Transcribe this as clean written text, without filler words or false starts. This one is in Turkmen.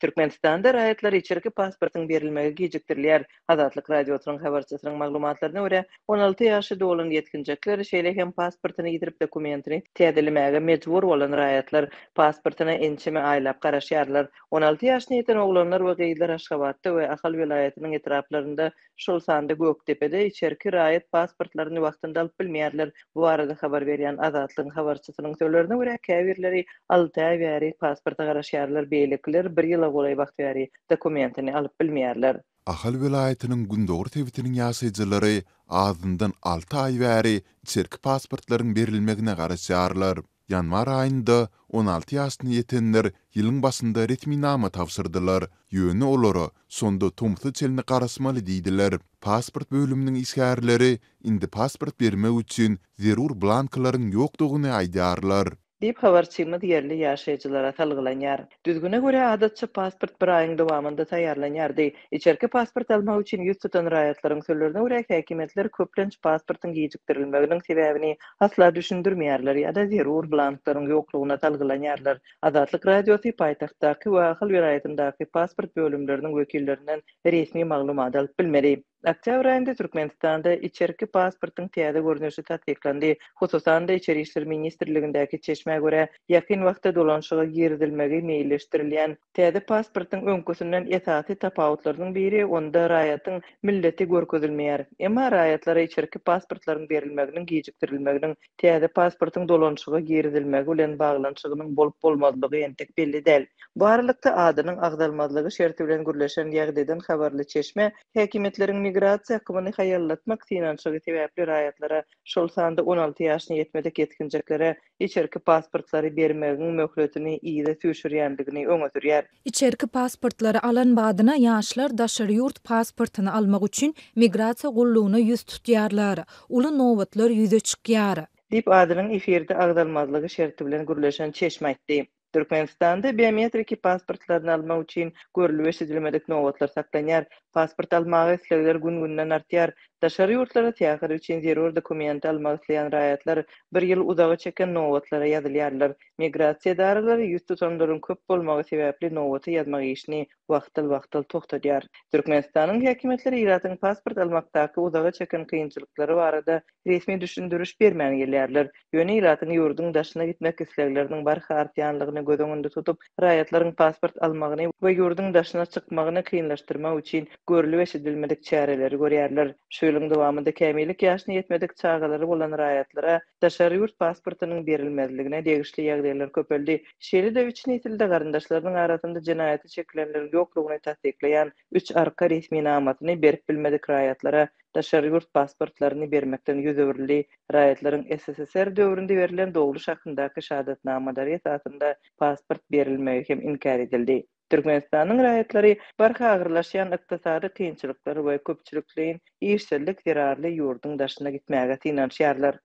Türkmenistanda raýatlar içerki pasportyň berilmegi gijikdirilýär. Azatlyk radiosynyň habarçysynyň maglumatlaryna görä, 16 ýaşy dolan ýetkinjekler şeýle hem pasportyny ýitirip dokumentini täzelemege mejbur bolan raýatlar pasportyna ençeme aýlap garaşýarlar. 16 ýaşyna ýeten oglanlar we geýler Aşgabatda we Ahal vilayatynyň etraplarynda şol sanda Göktepede içerki raýat pasportlaryny wagtynda alyp bilmeýärler. Bu arada habar berýän Azatlyk habarçysynyň sözlerine görä, käbirleri 6 ay bäri pasporta garaşýarlar, beýlikler 1 ýyla bolay wagt bäri dokumentini alyp bilmeýärler. Ahal vilayatynyň Gündoğur tebitiniň ýaşaýjylary azyndan 6 ay bäri içerki pasportlaryň berilmegine garaşýarlar. Yanvar aýynda 16 ýaşyna ýetenler ýylyň başynda retminama tapşyrdylar. Ýöne olary sonda tumsy çelini garasmaly diýdiler. Pasport bölüminiň işgärleri indi pasport bermek üçin zerur blanklaryň ýokdugyny aýdýarlar. Dip habarçymy diýerli ýaşaýjylara talgylanýar. Düzgüne görä adatça pasport bir aýyň dowamında taýýarlanýardy. İçerki pasport almak üçin ýüz tutan raýatlaryň sözlerine görä häkimetler köplenç pasportyň gijikdirilmeginiň sebäbini asla düşündirmeýärler ýa-da zerur blanklaryň ýoklugyna talgylanýarlar. Azatlyk radiosy paýtagtdaky we Ahal vilayatyndaky pasport bölümleriniň wekillerinden resmi maglumat alyp bilmedi. Oktyabr aýynda Türkmenistanda içerki pasportyň täze görnüşi tatbiklandy. Hususan da Içeri işler ministrligindäki çeşme görä ýakyn wagtda dolanşyga girdilmegi meýilleşdirilýän täze pasportyň öňküsinden esasy tapawutlarynyň biri onda raýatyň milleti görkezilmeýär. Emma raýatlara içerki pasportlaryň berilmeginiň gijikdirilmeginiň täze pasportyň dolanşyga girdilmegi bilen baglanşygynyň bolup bolmazlygy entek belli däl. Bu aralykda adynyň agdalmazlygy şerti bilen gürleşen ýagdaýdan habarly çeşme häkimetleriň migrasiýa hakymy haýallatmak synanşygy sebäpli raýatlara şol sanda 16 ýaşyna ýetmedek ýetkinjeklere içerki pasportlary bermegiň möhletini ýyda süýşürýändigini öňe sürýär. İçerki pasportlary alan badyna ýaşlar daşary ýurt pasportyny almak üçin migrasiýa gullugyna ýüz tutýarlar. Uly nowatlar ýüze çykýar. Dip adynyň efirde agdalmazlygy şerti bilen gürleşen çeşme aýtdy. Türkmenistanda biometriki pasportlaryny almak üçin görülip eşidilmedik nowatlar saklanýar. Pasport almagy islegler gün-günden artýar. Daşary ýurtlara täýär üçin zerur dokument almak isleýän raýatlar 1 ýyl uzagy çeken nowatlara ýazylýarlar. Migrasiýa darlary ýüz tutanlaryň köp bolmagy sebäpli nowaty ýazmak işini wagtly toktatýar. Türkmenistanyň häkimetleri ýaratyň pasport almakdaky uzagy çeken kynçylyklary barada resmi düşündürüş bermän gelýärler. Ýöne ýaratyň ýurdun daşyna gitmek islegleriniň bar hartýanlygyny göz öňünde tutup, raýatlaryň pasport almagyny we ýurdun daşyna çykmagyny kynlaşdyrmak üçin görülip eşidilmedik çäreleri görýärler. Şu ýylyň dowamında kämilik ýaşyna ýetmedik çagalary bolan raýatlara daşary ýurt pasportynyň berilmezligine degişli ýagdaýlar köpeldi. Şeýle de üç nesilde garyndaşlarynyň arasynda jenaýaty çekilenlerin ýoklugyny tasdikleýän 3 arka resmi namatyny berip bilmedik raýatlara daşary ýurt pasportlaryny bermekden ýüzürli raýatlaryň SSSR döwründe berilen dogruş hakyndaky şahadatnamalary esasında pasport berilmegi hem inkar edildi. Türkmenistanyň raýatlary barha agyrlaşýan ykdysady kynçylyklary we köpçülikliň işçilik zerarly ýurdun daşyna gitmäge synanýarlar.